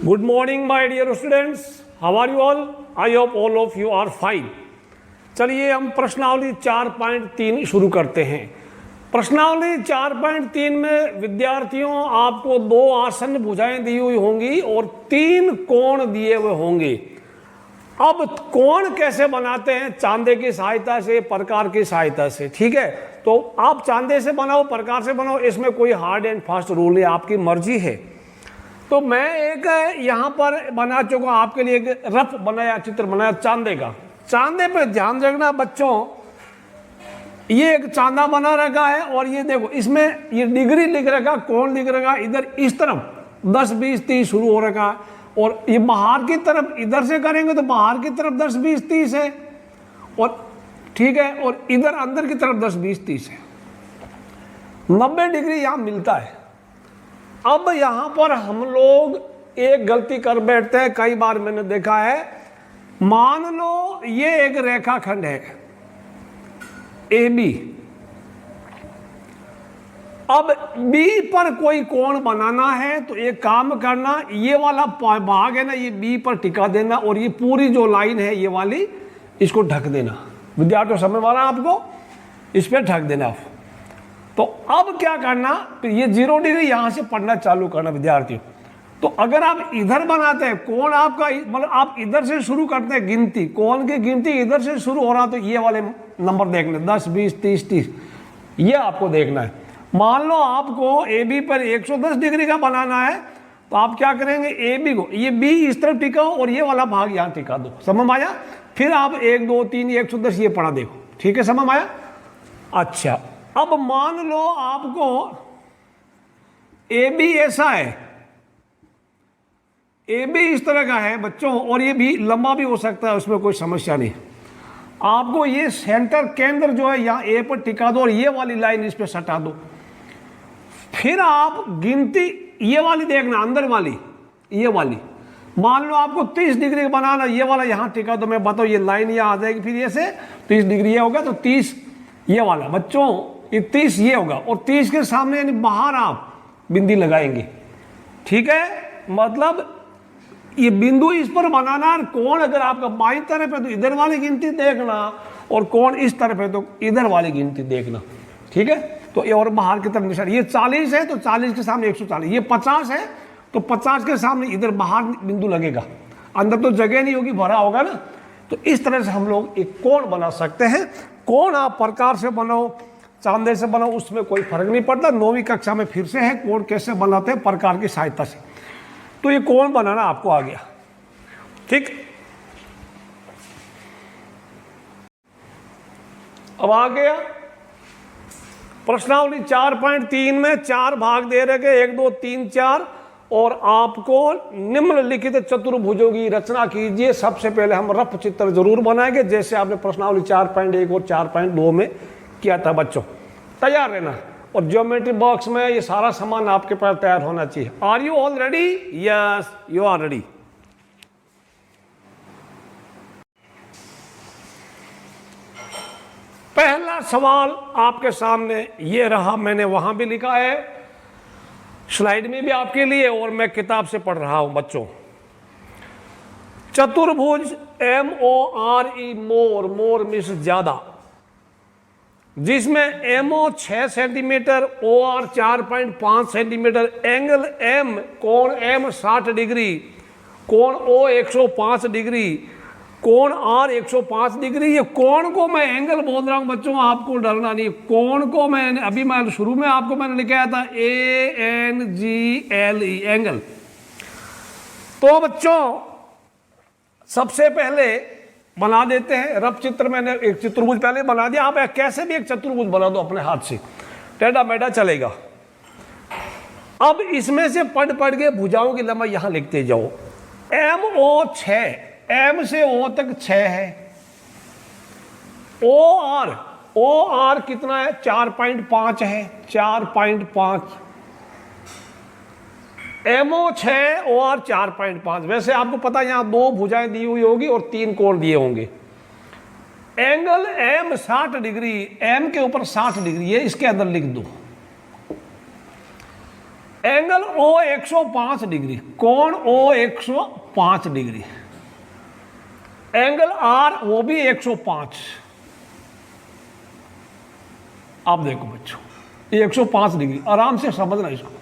Good morning, my dear students. How are you all? I hope all of you are fine. चलिए हम प्रश्नावली 4.3 शुरू करते हैं। प्रश्नावली 4.3 में विद्यार्थियों आपको 2 आसन भुजाएं दी हुई होंगी और 3 कोण दिए हुए होंगे। अब कोण कैसे बनाते हैं? चांदे की सहायता से, प्रकार की सहायता से। ठीक है, तो आप चांदे से बनाओ, प्रकार से बनाओ, इसमें कोई हार्ड एंड फास्ट रूल नहीं, आपकी मर्जी है। तो मैं एक यहाँ पर बना चुका आपके लिए, एक रफ बनाया चित्र बनाया चांदे का। चांदे पे ध्यान रखना बच्चों, ये एक चांदा बना रखा है और ये देखो इसमें ये डिग्री लिख रखा, कोण लिख रखा, इधर इस तरफ 10 20 30 शुरू हो रखा है और ये बाहर की तरफ इधर से करेंगे तो बाहर की तरफ 10 20 30 है और ठीक है, और इधर अंदर की तरफ 10 20 30 है। 90 डिग्री यहाँ मिलता है। अब यहाँ पर हम लोग एक गलती कर बैठते हैं, कई बार मैंने देखा है। मान लो ये एक रेखाखंड है ए बी, अब बी पर कोई कोण बनाना है तो एक काम करना, ये वाला भाग है ना, ये बी पर टिका देना और ये पूरी जो लाइन है ये वाली, इसको ढक देना। विद्यार्थियों समझ आ रहा है आपको? इस पर ढक देना आप। तो अब क्या करना, तो ये 0 डिग्री यहां से पढ़ना चालू करना विद्यार्थियों। तो अगर आप इधर बनाते हैं कोण आपका, मतलब आप इधर से शुरू करते हैं गिनती, कोण की गिनती इधर से शुरू हो रहा, तो ये वाले नंबर देखने 10 20 30 30 ये आपको देखना है। मान लो आपको ए बी पर 110 डिग्री का बनाना है तो आप क्या करेंगे, ए बी को, ये बी इस तरफ टिकाओ और ये वाला भाग यहाँ टिका दो। समझ आया? फिर आप 1 2 3 110 ये पढ़ा देखो। ठीक है, समझ आया? अच्छा, अब मान लो आपको ए बी ऐसा है, ए बी इस तरह का है बच्चों, और ये भी लंबा भी हो सकता है, उसमें कोई समस्या नहीं। आपको ये सेंटर केंद्र जो है यहाँ ए पर टिका दो और ये वाली लाइन इस पर सटा दो। फिर आप गिनती ये वाली देखना, अंदर वाली ये वाली, मान लो आपको 30 डिग्री बनाना, ये वाला यहाँ टिका दो, मैं बताओ ये लाइन यहाँ आ जाएगी, फिर ये से 30 डिग्री ये होगा तो 30 ये वाला बच्चों, ये 30 ये होगा और 30 के सामने यानी बाहर आप बिंदी लगाएंगे। ठीक है, मतलब ये बिंदु इस पर बनाना, कोण अगर आपका बाईं तरफ है तो इधर वाली गिनती देखना और कोण इस तरफ है तो इधर वाली गिनती देखना। ठीक है, तो ये और बाहर की तरफ निशान, ये 40 है तो 40 के सामने 140, ये 50 है तो 50 के सामने इधर बाहर बिंदु लगेगा, अंदर तो जगह नहीं होगी, भरा होगा ना। तो इस तरह से हम लोग एक कोण बना सकते हैं। कोण आप प्रकार से बनाओ, चांदे से बनाओ, उसमें कोई फर्क नहीं पड़ता। 9वीं कक्षा में फिर से है कोण कैसे बनाते हैं, प्रकार की सहायता से। तो ये कोण बनाना आपको आ गया। ठीक, अब आ गया प्रश्नावली 4.3 में 4 भाग दे रखे, 1 2 3 4, और आपको निम्नलिखित चतुर्भुजों की रचना कीजिए। सबसे पहले हम रफ चित्र जरूर बनाएंगे, जैसे आपने प्रश्नावली 4.1 और 4.2 में किया था बच्चों। तैयार रहना, और ज्योमेट्री बॉक्स में ये सारा सामान आपके पास तैयार होना चाहिए। Are you all ready? Yes, you are ready. पहला सवाल आपके सामने ये रहा, मैंने वहां भी लिखा है, स्लाइड में भी आपके लिए, और मैं किताब से पढ़ रहा हूं बच्चों। चतुर्भुज MORE, मोर, मोर मीन्स ज्यादा, जिसमें MO 6 centimetre, OR 4.5 centimetre, angle M, कोण M 60 डिग्री, कोण O 105 डिग्री, कोण R 105 डिग्री। ये कोण को मैं एंगल बोल रहा हूं बच्चों, आपको डरना नहीं। कोण को मैंने अभी मैं शुरू में आपको मैंने लिखाया था ANGLE, एंगल। तो बच्चों सबसे पहले बना देते हैं रफ चित्र। मैंने एक चतुर्भुज पहले बना दिया, आप कैसे भी एक चतुर्भुज बना दो अपने हाथ से, टेढ़ा मेढ़ा चलेगा। अब इसमें से पढ़ पढ़ के भुजाओं की लंबाई यहां लिखते जाओ। MO 6, M से O तक 6 है। OR कितना है? 4.5 है, 4.5। MO 6, OR 4.5। वैसे आपको पता है यहाँ 2 भुजाएं दी हुई होगी और 3 कोण दिए होंगे। एंगल M 60 डिग्री, M के ऊपर 60 डिग्री, ये इसके अंदर लिख दो। एंगल ओ 105 डिग्री, कोण ओ 105 डिग्री, एंगल आर वो भी 105। आप देखो बच्चों, ये 105 डिग्री, आराम से समझना इसको।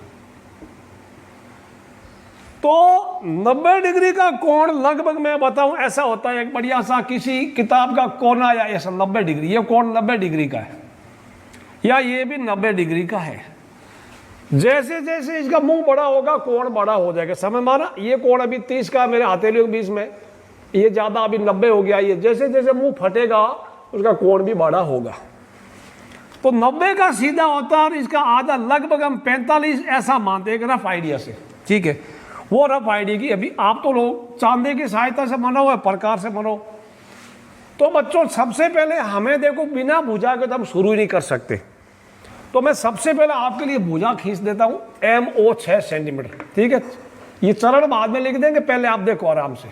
तो 90 डिग्री का कोण लगभग मैं बताऊं ऐसा होता है, एक बढ़िया सा किसी किताब का कोना या ऐसा 90 डिग्री, ये कोण 90 डिग्री का है, या ये भी 90 डिग्री का है। जैसे जैसे इसका मुंह बड़ा होगा कोण बड़ा हो जाएगा, समझ मारा। ये कोण अभी 30 का, मेरे हथेलियों के बीच में, ये ज्यादा अभी 90 हो गया। ये जैसे जैसे मुंह फटेगा उसका कोण भी बड़ा होगा। तो 90 का सीधा होता है और इसका आधा लगभग हम 45 ऐसा मानते हैं, रफ आइडिया से, ठीक है। वो रफ आइडिया की अभी आप तो लोग चांदे की सहायता से मनो है, प्रकार से मनो। तो बच्चों सबसे पहले हमें देखो, बिना भुजा के तो हम शुरू ही नहीं कर सकते। तो मैं सबसे पहले आपके लिए भुजा खींच देता हूं, MO 6 सेंटीमीटर, ठीक है। ये चरण बाद में लिख देंगे, पहले आप देखो आराम से।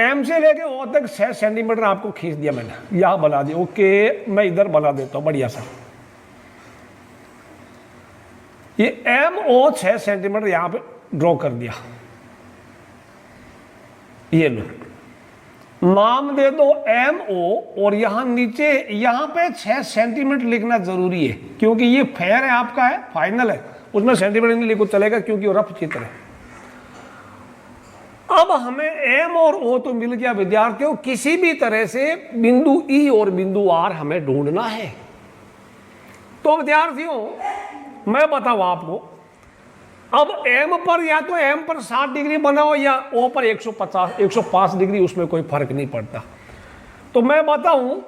M से लेके O तक 6 सेंटीमीटर आपको खींच दिया मैंने, यहां बना दिया। ओके, मैं इधर बना देता हूं बढ़िया सा। ये MO 6 सेंटीमीटर यहां पे ड्रॉ कर दिया। ये लो, नाम दे दो MO, और यहां नीचे यहां पे 6 सेंटीमीटर लिखना जरूरी है, क्योंकि ये फेयर है आपका, है फाइनल है, उसमें सेंटीमीटर नहीं लिखो चलेगा, क्योंकि वो रफ चित्र है। अब हमें M और O तो मिल गया विद्यार्थियों, किसी भी तरह से बिंदु E और बिंदु R हमें ढूंढना है। तो विद्यार्थियों मैं बताऊं आपको, अब M पर या तो M पर 60 डिग्री बनाओ या O पर 105 डिग्री, उसमें कोई फर्क नहीं पड़ता। तो मैं बताऊं,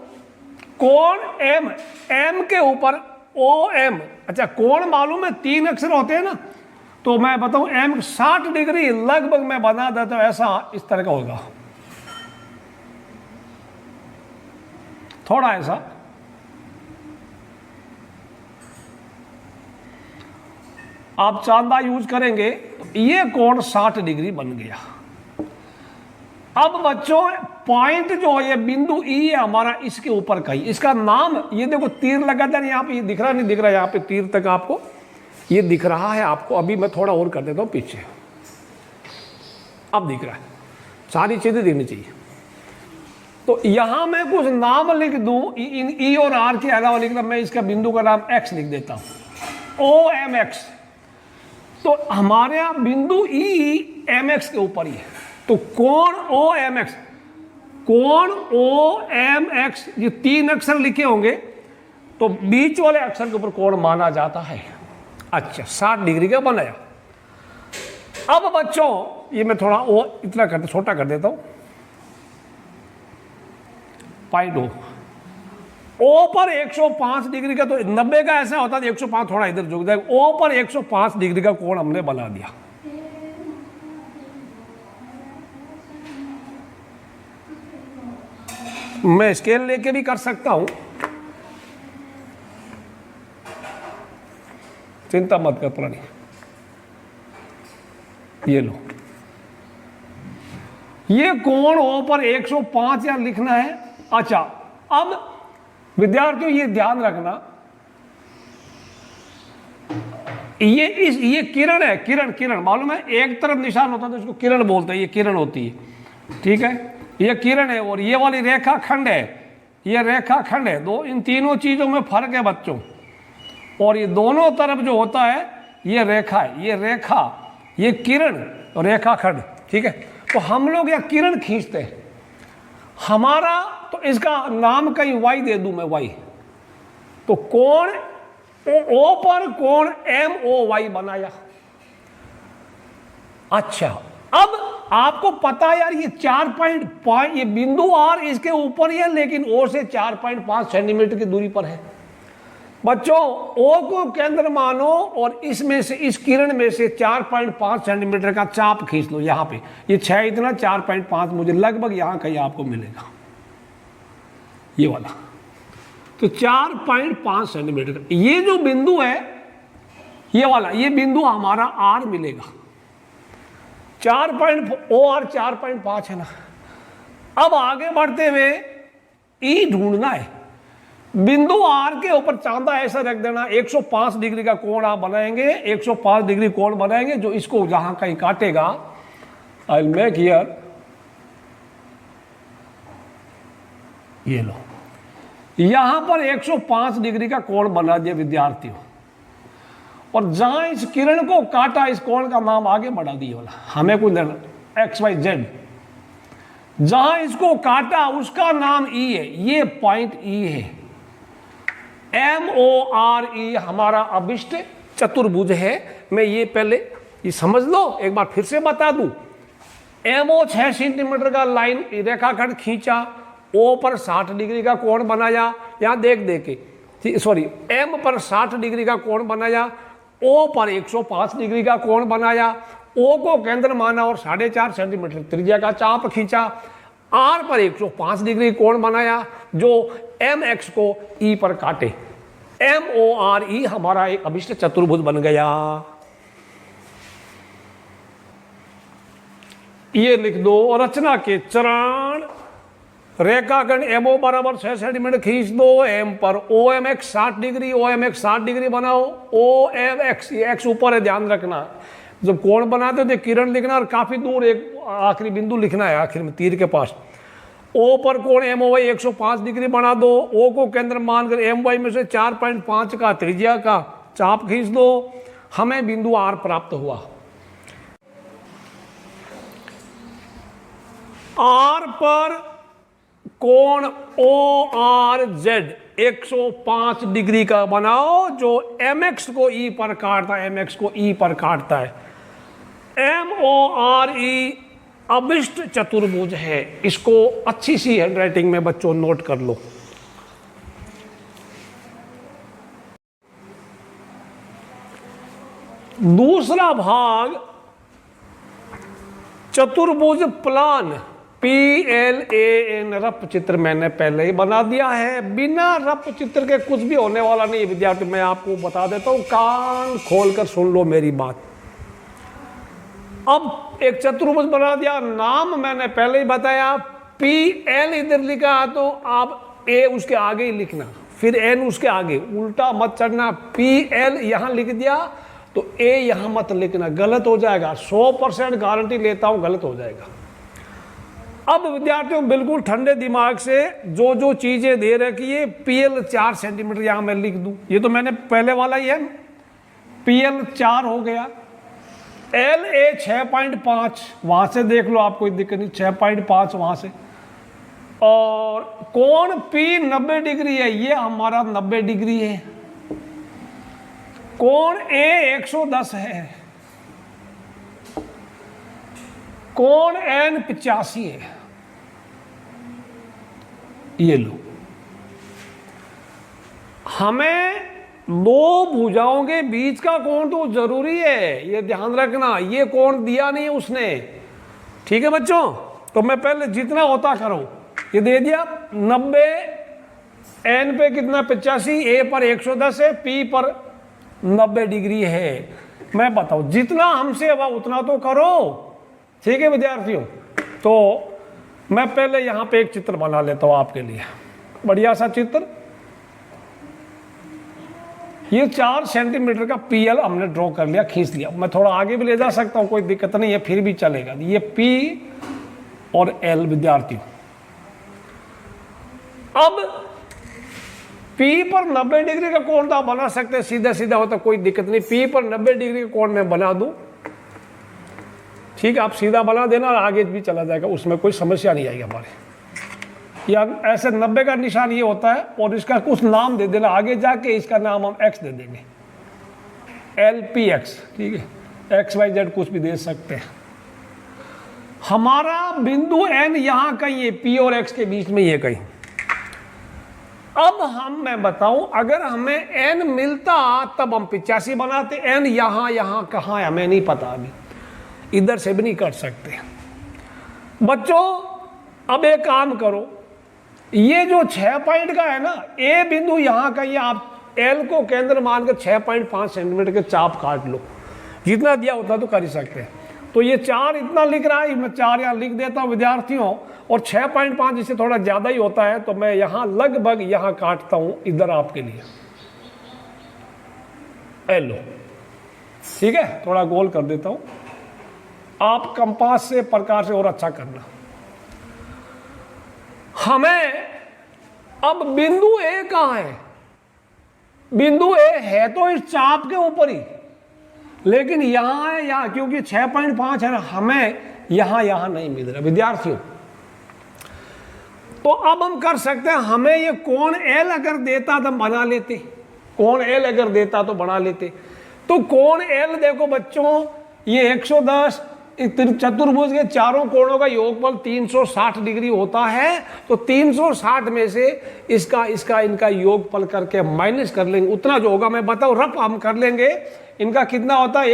कोण M के ऊपर OM, अच्छा कोण मालूम है 3 अक्षर होते हैं ना, तो मैं बताऊं M 60 डिग्री लगभग मैं बना देता हूं, ऐसा इस तरह का होगा, थोड़ा ऐसा। आप चांदा यूज करेंगे, ये कोण 60 डिग्री बन गया। अब बच्चों पॉइंट जो है, बिंदु E है हमारा, इसके ऊपर का ही, इसका नाम, ये देखो तीर लगा था यहाँ पे, ये दिख रहा नहीं दिख रहा, यहाँ पे तीर तक आपको ये दिख रहा है आपको। अभी मैं थोड़ा और कर देता हूँ पीछे, अब दिख रहा है, सारी चीजें दिखनी चाहिए। तो यहां मैं कुछ नाम लिख दूं, इन E और R के अलावा लिखना, मैं इसका बिंदु का नाम X लिख देता हूं, OMX। तो हमारे यहां बिंदु E MX के ऊपर ही है, तो कोण OMX, कोण OMX, ये 3 अक्षर लिखे होंगे, तो बीच वाले अक्षर के ऊपर कोण माना जाता है। अच्छा, 60 डिग्री का बनाया। अब बच्चों ये मैं थोड़ा इतना छोटा कर देता हूं, पाई O पर 105 डिग्री का, तो 90 का ऐसा होता है, 105 थोड़ा इधर झुक जाएगा। O पर 105 डिग्री का कोण हमने बना दिया। मैं स्केल लेके भी कर सकता हूं, चिंता मत कर प्राणी। ये लो, ये कोण O पर 105 या लिखना है। अच्छा, अब विद्यार्थियों ये ध्यान रखना, ये किरण है, किरण मालूम है, एक तरफ निशान होता है तो इसको किरण बोलते हैं, ये किरण होती है, ठीक है। ये किरण है, और ये वाली रेखा खंड है, ये रेखा खंड है। दो इन तीनों चीजों में फर्क है बच्चों। और ये दोनों तरफ जो होता है ये रेखा है, ये रेखा, ये किरण और रेखा खंड, ठीक है। तो हम लोग यह किरण खींचते हैं हमारा, तो इसका नाम कहीं Y दे दूं मैं, Y। तो कोण O पर कोण MOY बनाया। अच्छा, अब आपको पता है यार, ये 4.5, ये बिंदु R इसके ऊपर ही है, लेकिन O से 4.5 सेंटीमीटर की दूरी पर है। बच्चों O को केंद्र मानो, और इसमें से, इस किरण में से 4.5 सेंटीमीटर का चाप खींच लो। यहाँ पे ये 6 इतना, 4.5 मुझे लगभग यहाँ कहीं आपको मिलेगा, ये वाला। तो 4.5 सेंटीमीटर ये जो बिंदु है, ये वाला, ये बिंदु हमारा R मिलेगा। 4.5 है ना। अब आगे बढ़ते हुए E ढूंढना है। बिंदु आर के ऊपर चांदा ऐसा रख देना, 105 डिग्री का कोण आप बनाएंगे, 105 डिग्री कोण बनाएंगे जो इसको जहां कहीं काटेगा। आई विल मेक हियर, ये लो, यहां पर 105 डिग्री का कोण बना दिया विद्यार्थियों, और जहां इस किरण को काटा इस कोण का नाम आगे बढ़ा दिया वाला, हमें कोई लेना XYZ, जहां इसको काटा उसका नाम E है, ये पॉइंट E है। MORE हमारा अभिष्ट चतुर्भुज है। मैं ये पहले ये समझ लो, एक बार फिर से बता दूं। MO 6 सेंटीमीटर का लाइन रेखाखंड खींचा, O पर 60 डिग्री का कोण बनाया, यहां देख के सॉरी M पर 60 डिग्री का कोण बनाया, O पर 105 डिग्री का कोण बनाया, O को केंद्र माना और 4.5 सेंटीमीटर त्रिज्या का चाप खींचा, R पर 105 डिग्री कोण बनाया जो MX को E पर काटे। MORE हमारा एक अभिष्ट चतुर्भुज बन गया। ये लिख दो। रचना के चरण, रेखाखंड MO बराबर 6 सेंटीमीटर खींच दो, M पर OMX 60 डिग्री, OMX 60 डिग्री बनाओ, OMX, ये X ऊपर है, ध्यान रखना। जब कोण बनाते हो तो किरण लिखना और काफी दूर एक आखिरी बिंदु लिखना है, आखिर में तीर के पास। O पर कोण MOY 105 डिग्री बना दो, O को केंद्र मानकर MY में से 4.5 का त्रिज्या का चाप खींच दो, हमें बिंदु R प्राप्त हुआ। R पर कोण ORZ 105 डिग्री का बनाओ जो MX को E पर काटता है, MX को E पर काटता है। MORE अभिष्ट चतुर्भुज है। इसको अच्छी सी हैंडराइटिंग में बच्चों नोट कर लो। दूसरा भाग चतुर्भुज प्लान, PLAN, रफ चित्र मैंने पहले ही बना दिया है। बिना रफ चित्र के कुछ भी होने वाला नहीं है विद्यार्थी, मैं आपको बता देता हूं, कान खोलकर सुन लो मेरी बात। अब एक चतुर्भुज बना दिया, नाम मैंने पहले ही बताया, PL इधर लिखा तो आप A उसके आगे ही लिखना, फिर N उसके आगे, उल्टा मत चढ़ना। PL यहां लिख दिया तो A यहां मत लिखना, गलत हो जाएगा। 100% गारंटी लेता हूं गलत हो जाएगा। अब विद्यार्थियों बिल्कुल ठंडे दिमाग से जो जो चीजें दे रखी है, PL 4 सेंटीमीटर यहां मैं लिख दूं, ये तो मैंने पहले वाला ही है, PL 4 हो गया। LA 6.5 वहां से देख लो, आप कोई दिक्कत नहीं, 6.5 वहां से। और कोण P 90 डिग्री है, ये हमारा 90 डिग्री है। कोण A 110 है, कोण N 85 है। ये लो, हमें दो भुजाओं के बीच का कोण तो जरूरी है, ये ध्यान रखना। ये कोण दिया नहीं उसने, ठीक है बच्चों। तो मैं पहले जितना होता करो, ये दे दिया 90, N पे कितना 85, A पर 110 है, P पर 90 डिग्री है। मैं बताऊं जितना हमसे अब उतना तो करो, ठीक है विद्यार्थियों। तो मैं पहले यहां पे एक चित्र बना लेता हूं आपके लिए, बढ़िया सा चित्र। ये 4 सेंटीमीटर का PL हमने ड्रॉ कर लिया, खींच लिया। मैं थोड़ा आगे भी ले जा सकता हूं, कोई दिक्कत नहीं है, फिर भी चलेगा। ये P और L विद्यार्थियों। अब P पर 90 डिग्री का कोण तो आप बना सकते हैं, सीधा सीधा होता, कोई दिक्कत नहीं। P पर 90 डिग्री का कोण मैं बना दूं, ठीक है, आप सीधा बना देना और आगे भी चला जाएगा, उसमें कोई समस्या नहीं आएगी हमारे। या ऐसे 90 का निशान ये होता है, और इसका कुछ नाम दे देना, आगे जाके इसका नाम हम X दे देंगे, LPX, ठीक है, XYZ कुछ भी दे सकते हैं। हमारा बिंदु N यहां कहीं है, P और X के बीच में ये कहीं। अब मैं बताऊं, अगर हमें N मिलता तब हम 85 बनाते। N यहां कहां है हमें नहीं पता, अभी इधर से भी नहीं कर सकते बच्चों। अब एक काम करो, ये जो 6 पॉइंट का है ना, A बिंदु यहां का, ये आप L को केंद्र मानकर 6.5 सेंटीमीटर के चाप काट लो, जितना दिया उतना तो कर ही सकते हैं। तो ये 4 इतना लिख रहा है, मैं 4 यहाँ लिख देता हूँ विद्यार्थियों, और 6.5 इससे थोड़ा ज़्यादा ही होता है, तो मैं यहाँ लगभग यहाँ काटता हूँ इधर आपके लिए, लो, ठीक है, थोड़ा गोल कर देता हूँ। आप कंपास से प्रकार से और अच्छा करना। हमें अब बिंदु ए कहाँ है? बिंदु ए है तो इस चाप के ऊपर ही, लेकिन यहां है यहाँ, क्योंकि 6.5 है ना, हमें यहां नहीं मिल रहा विद्यार्थियों। तो अब हम कर सकते हैं, हमें ये कोण एल अगर देता तो बना लेते, कोण एल अगर देता तो बना लेते। तो कोण एल देखो बच्चों, ये 110 चतुर्भुज के चारों कोणों का योगफल 360 डिग्री होता है। तो 360 में से इसका इनका योगफल करके माइनस कर लेंगे, उतना जो होगा मैं बताऊं, रफ हम कर लेंगे। इनका कितना होता है?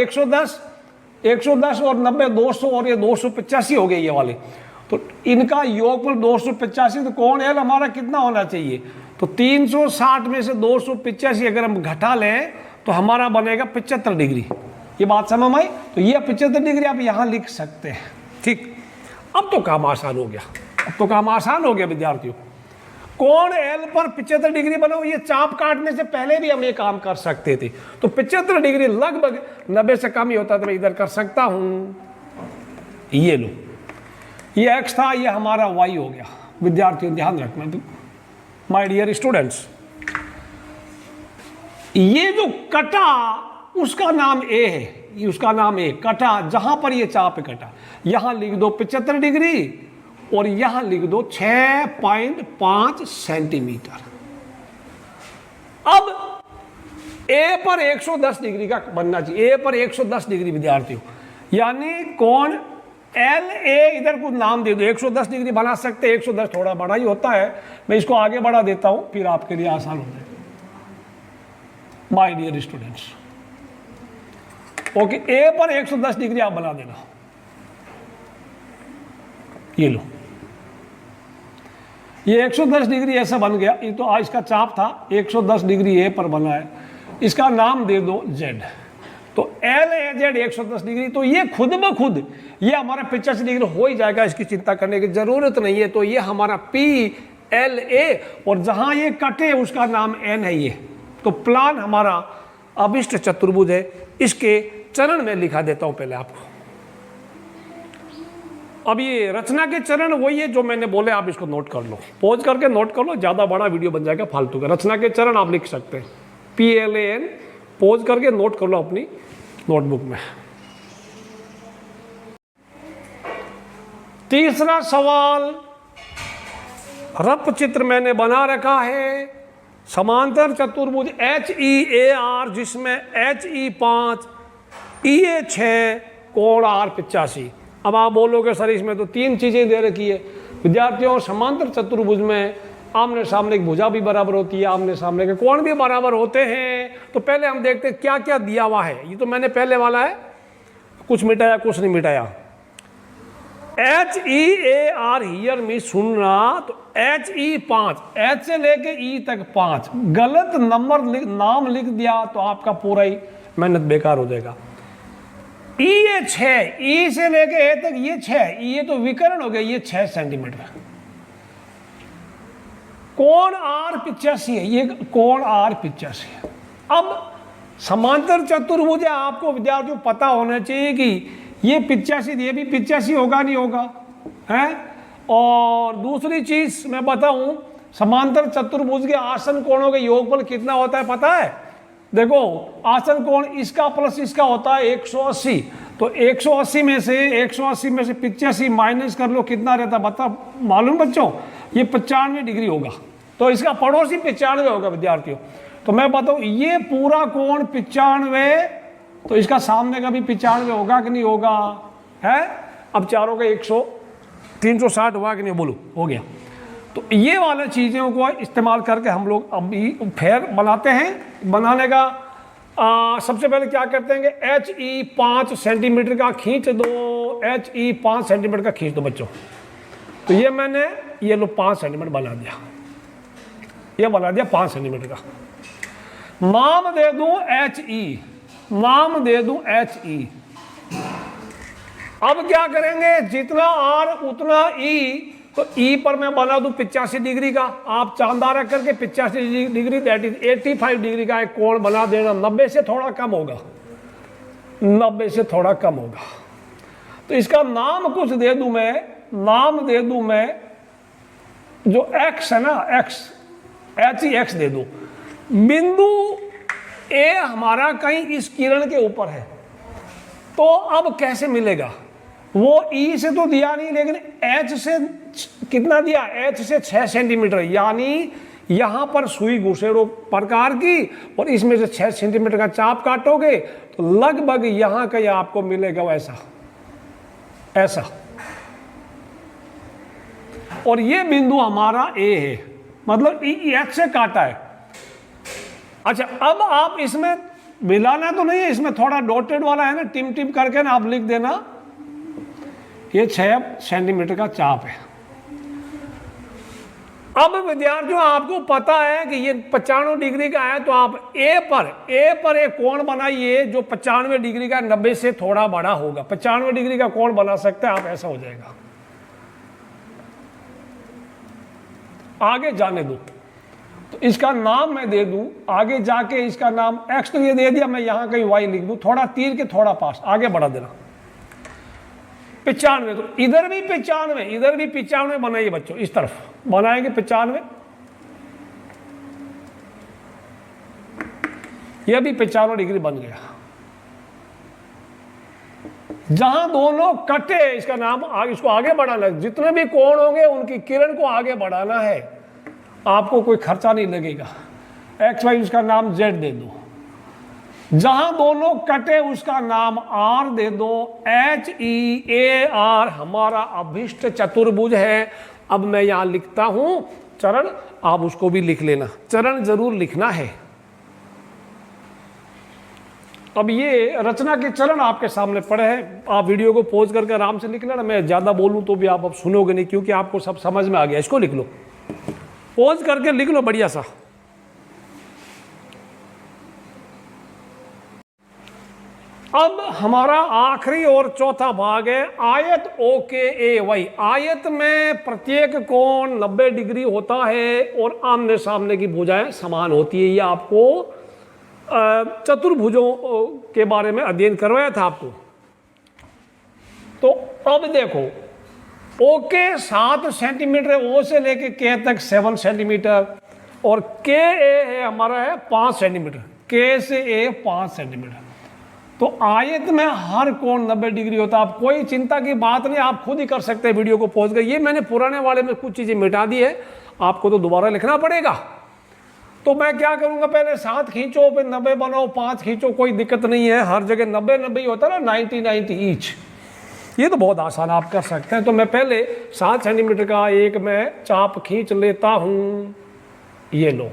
110 और 90 200, और ये 285 हो गए ये वाले। तो इनका योगफल 285, तो कोण एल हमारा कितना होना चाहिए? तो 360 में से 285 अगर हम घटा लें तो हमारा बनेगा 75 डिग्री। ये बात समझ में आई? तो ये 75 डिग्री आप यहां लिख सकते हैं। ठीक, अब तो काम आसान हो गया, अब तो काम आसान हो गया विद्यार्थियों। कोण एल पर 75 डिग्री बनाओ, ये चाप काटने से पहले भी हम ये काम कर सकते थे। तो 75 डिग्री लगभग 90 से कम ही होता, तो मैं इधर कर सकता हूं। ये लो, ये x था, ये हमारा y हो गया। विद्यार्थियों ध्यान रखना, तो माय डियर स्टूडेंट्स, ये जो कटा उसका नाम a है, ये उसका नाम a, कटा जहां पर ये चाप कटा, यहां लिख दो 75 डिग्री और यहां लिख दो 6.5 सेंटीमीटर। अब a पर 110 डिग्री का बनना चाहिए, a पर 110 डिग्री विद्यार्थियों, यानी कोण एल ए, इधर कुछ नाम दे दो, 110 डिग्री बना सकते, 110 थोड़ा बड़ा ही होता है, मैं इसको आगे बढ़ा देता हूं, फिर आपके लिए आसान हो जाएगा माय डियर स्टूडेंट्स। ओके, ए पर 110 डिग्री आप बना देना, ये लो, ये 110 डिग्री ऐसा बन गया। ये तो आज इसका चाप था, 110 डिग्री ए पर बना है, इसका नाम दे दो जेड। तो एल ए जेड 110 डिग्री, तो ये खुद ब खुद ये हमारा 85 डिग्री हो ही जाएगा, इसकी चिंता करने की जरूरत नहीं है। तो ये हमारा पी एल ए, और जहां ये कटे उसका नाम एन है ये। तो प्लान हमारा अभिष्ट चतुर्भुज है, इसके चरण में लिखा देता हूं पहले आपको। अब ये रचना के चरण वही है जो मैंने बोले, आप इसको नोट कर लो, पॉज करके नोट कर लो, ज्यादा बड़ा वीडियो बन जाएगा फालतू का। रचना के चरण आप लिख सकते हैं, PLAN, पॉज करके नोट कर लो अपनी नोटबुक में। तीसरा सवाल, रफ चित्र मैंने बना रखा है, समांतर चतुर्भुज HEAR, जिसमें HE 5, EA 6, कोण R 85। अब आप बोलोगे सर इसमें तो 3 चीजें दे रखी है। विद्यार्थियों, समांतर चतुर्भुज में आमने सामने की भुजा भी बराबर होती है, आमने सामने के कोण भी बराबर होते हैं। तो पहले हम देखते हैं क्या क्या दिया हुआ है। ये तो मैंने पहले वाला है, कुछ मिटाया कुछ नहीं मिटाया। HEAR हियर में सुनना, तो HE 5, H से लेके E तक 5, गलत नंबर नाम लिख दिया तो आपका पूरा ही मेहनत बेकार हो जाएगा। EA 6, E से लेके A तक ये 6, ये तो विकर्ण हो गया, ये 6 सेंटीमीटर। कोण R 85 है, ये कोण R 85 है। अब समांतर चतुर्भुज है, आपको विद्यार्थियों पता होना चाहिए कि ये 85, ये भी 85 होगा नहीं होगा, है। और दूसरी चीज मैं बताऊं, समांतर चतुर्भुज के आसन कोणों के योगफल कितना होता है पता है? देखो, आसन कोण इसका प्लस इसका होता है 180। तो 180 में से 85 माइनस कर लो, कितना रहता बता मालूम बच्चों? ये 95 डिग्री होगा। तो इसका पड़ोसी 95 होगा विद्यार्थियों। तो मैं बताऊं, ये पूरा कोण 95, तो इसका सामने का भी 95 होगा कि नहीं होगा, है। अब चारों का 360 हुआ कि नहीं, बोलो हो गया। तो ये वाले चीज़ों को इस्तेमाल करके हम लोग अभी फेर बनाते हैं। बनाने का सबसे पहले क्या करते हैं, HE 5 सेंटीमीटर का खींच दो, HE 5 सेंटीमीटर का खींच दो बच्चों। तो ये मैंने ये लो 5 सेंटीमीटर बना दिया, ये बना दिया 5 सेंटीमीटर का। नाम दे दूं HE, नाम दे दूं HE। अब क्या करेंगे, जितना आर उतना ई, तो ई पर मैं बना दूं 85 डिग्री का, आप चांदा रख करके 85 डिग्री दैट इज 85 डिग्री का एक कोण बना देना। 90 से थोड़ा कम होगा, 90 से थोड़ा कम होगा। तो इसका नाम कुछ दे दूं मैं, नाम दे दूं मैं जो एक्स है ना, एक्स, एच ई एक्स दे दूं। बिंदु ए हमारा कहीं इस किरण के ऊपर है, तो अब कैसे मिलेगा? वो ई से तो दिया नहीं, लेकिन एच से कितना दिया, एच से 6 सेंटीमीटर, यानी यहां पर सुई घुसेड़ो प्रकार की और इसमें से 6 सेंटीमीटर का चाप काटोगे तो लगभग यहां कहीं आपको मिलेगा वैसा, ऐसा। और ये बिंदु हमारा ए है, मतलब एच से काटा है। अच्छा, अब आप इसमें मिलाना तो नहीं है, इसमें थोड़ा डॉटेड वाला है ना, टिम टिम करके ना आप लिख देना, ये 6 सेंटीमीटर का चाप है। अब विद्यार्थियों आपको पता है कि ये 95 डिग्री का है, तो आप ए पर एक कोण बनाइए जो 95 डिग्री का 90 से थोड़ा बड़ा होगा। 95 डिग्री का कोण बना सकते हैं आप, ऐसा हो जाएगा। आगे जाने दो, तो इसका नाम मैं दे दूं, आगे जाके इसका नाम एक्स तो ये दे दिया, मैं यहां कहीं वाई लिख दूं, थोड़ा तीर के थोड़ा पास आगे बढ़ा देना। 95, तो इधर भी 95, इधर भी 95 बनाइए बच्चों, इस तरफ बनाएंगे 95, यह भी 95 डिग्री बन गया। जहां दोनों कटे, इसका नाम इसको आगे बढ़ाना है। जितने भी कोण होंगे उनकी किरण को आगे बढ़ाना है, आपको कोई खर्चा नहीं लगेगा। एक्स वाई उसका नाम जेड दे दो, जहां दोनों कटे उसका नाम आर दे दो। एच ई ए आर हमारा अभिष्ट चतुर्भुज है। अब मैं यहां लिखता हूं चरण, आप उसको भी लिख लेना, चरण जरूर लिखना है। अब ये रचना के चरण आपके सामने पड़े हैं, आप वीडियो को पॉज करके आराम से लिख लेना। मैं ज़्यादा बोलूं तो भी आप अब सुनोगे नहीं, क्योंकि आपको सब समझ में आ गया। इसको लिख लो, पॉज करके लिख लो बढ़िया सा। अब हमारा आखिरी और चौथा भाग है आयत ओ के ए वाई। आयत में प्रत्येक कोण 90 डिग्री होता है और आमने सामने की भुजाएं समान होती है। ये आपको चतुर्भुजों के बारे में अध्ययन करवाया था आपको। तो अब देखो, ओ के 7 सेंटीमीटर, ओ से लेके के तक 7 सेंटीमीटर, और के ए है हमारा है 5 सेंटीमीटर, के से ए 5 सेंटीमीटर। तो आयत में हर कोण 90 डिग्री होता है। आप कोई चिंता की बात नहीं, आप खुद ही कर सकते हैं वीडियो को पॉज कर। ये मैंने पुराने वाले में कुछ चीज़ें मिटा दी है, आपको तो दोबारा लिखना पड़ेगा। तो मैं क्या करूंगा, पहले 7 खींचो, फिर 90 बनाओ, 5 खींचो, कोई दिक्कत नहीं है। हर जगह 90 होता है ना, 90 ईच। ये तो बहुत आसान आप कर सकते हैं। तो मैं पहले 7 सेंटीमीटर का एक मैं चाप खींच लेता हूं, ये लो।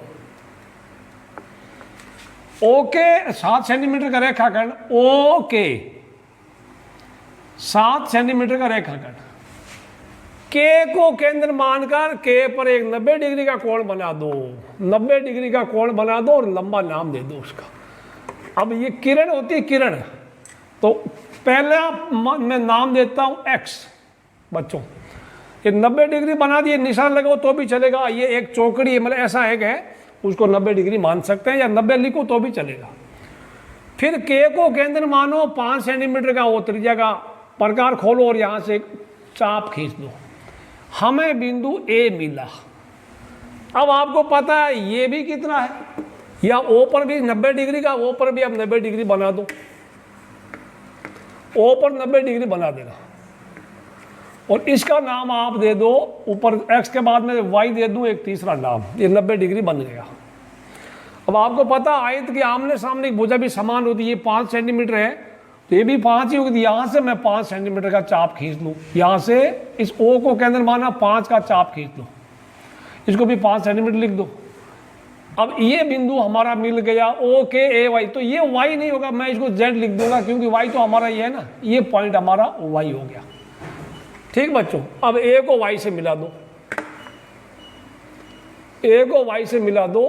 ओके, 7 सेंटीमीटर का रेखाखंड, ओके 7 सेंटीमीटर का रेखाखंड। के को केंद्र मानकर के पर एक 90 डिग्री का कोण बना दो, 90 डिग्री का कोण बना दो और लंबा नाम दे दो उसका। अब ये किरण होती है, किरण। तो पहले मैं नाम देता हूं एक्स। बच्चों ये 90 डिग्री बना दिए, निशान लगाओ तो भी चलेगा। ये एक चौकड़ी है, मतलब ऐसा है उसको 90 डिग्री मान सकते हैं, या 90 लिखो तो भी चलेगा। फिर के को केंद्र मानो, 5 सेंटीमीटर का वो त्रिज्या का प्रकार खोलो और यहां से चाप खींच दो। हमें बिंदु ए मिला। अब आपको पता है ये भी कितना है, या ओ पर भी 90 डिग्री का, ओ पर भी आप 90 डिग्री बना दो, ओ पर 90 डिग्री बना देना। और इसका नाम आप दे दो, ऊपर एक्स के बाद में वाई दे दूं एक तीसरा नाम, ये 90 डिग्री बन गया। अब आपको पता आयत के आमने सामने की भुजा भी समान होती है। ये 5 सेंटीमीटर है, तो ये भी 5 ही होगी। यहाँ से मैं 5 सेंटीमीटर का चाप खींच लूँ, यहाँ से इस ओ को केंद्र माना, 5 का चाप खींच लो, इसको भी 5 सेंटीमीटर लिख दो। अब ये बिंदु हमारा मिल गया ओ के ए वाई। तो ये वाई नहीं होगा, मैं इसको जेड लिख दूंगा, क्योंकि वाई तो हमारा ये है ना, ये पॉइंट हमारा वाई हो गया। ठीक बच्चों, अब ए को वाई से मिला दो, ए को वाई से मिला दो,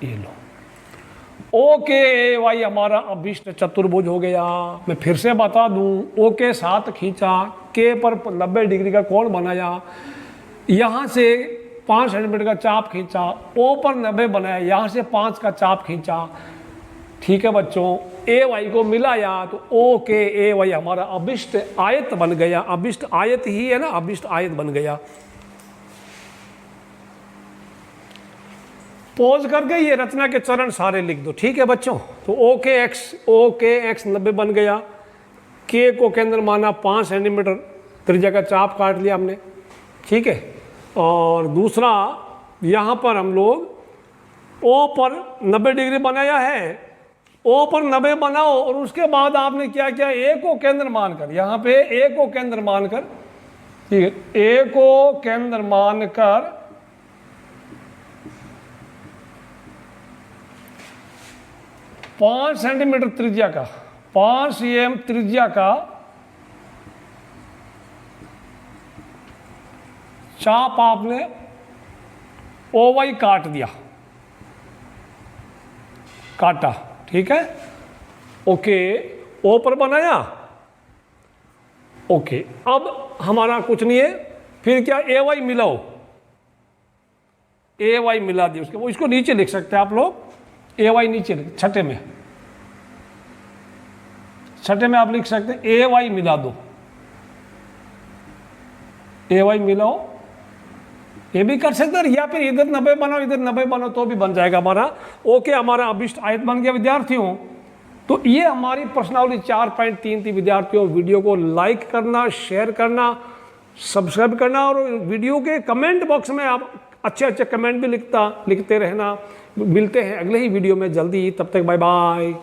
ये लो। ओ के ए वाई हमारा अभिष्ट चतुर्भुज हो गया। मैं फिर से बता दूं, ओ के साथ खींचा, के पर 90 डिग्री का कोण बनाया, यहाँ से 5 सेंटीमीटर का चाप खींचा, ओ पर 90 बनाया, यहाँ से 5 का चाप खींचा। ठीक है बच्चों, ए वाई को मिलाया तो ओ के ए वाई हमारा अभिष्ट आयत बन गया। अभिष्ट आयत ही है ना, अभिष्ट आयत बन गया। पॉज करके ये रचना के चरण सारे लिख दो। ठीक है बच्चों, तो ओ के एक्स 90 बन गया, के को केंद्र माना, 5 सेंटीमीटर त्रिज्या का चाप काट लिया हमने। ठीक है, और दूसरा यहाँ पर हम लोग ओ पर 90 डिग्री बनाया है, ओ पर 90 बनाओ और उसके बाद आपने क्या किया, ए को केंद्र मानकर, यहाँ पे ए को केंद्र मानकर, ठीक है, ए को केंद्र मानकर 5 सेंटीमीटर त्रिज्या का, 5 cm त्रिज्या का चाप आपने ओवाई काट दिया, काटा। ठीक है, ओके, ओ पर बनाया, ओके। अब हमारा कुछ नहीं है, फिर क्या, ए वाई मिलाओ, ए वाई मिला दिया उसके, वो इसको नीचे लिख सकते हैं आप लोग, ए वाई नीचे लिख, छठे में आप लिख सकते हैं ए वाई मिला दो, ए वाई मिलाओ, ये भी कर सकते हैं, या फिर इधर 90 बनाओ, इधर 90 बनाओ तो भी बन जाएगा हमारा। ओके, हमारा अभिष्ट आयत बन गया विद्यार्थियों। तो ये हमारी प्रश्नावली 4.3 थी विद्यार्थियों। वीडियो को लाइक करना, शेयर करना, सब्सक्राइब करना, और वीडियो के कमेंट बॉक्स में आप अच्छे कमेंट भी लिखते रहना। मिलते हैं अगले ही वीडियो में जल्दी, तब तक बाय बाय।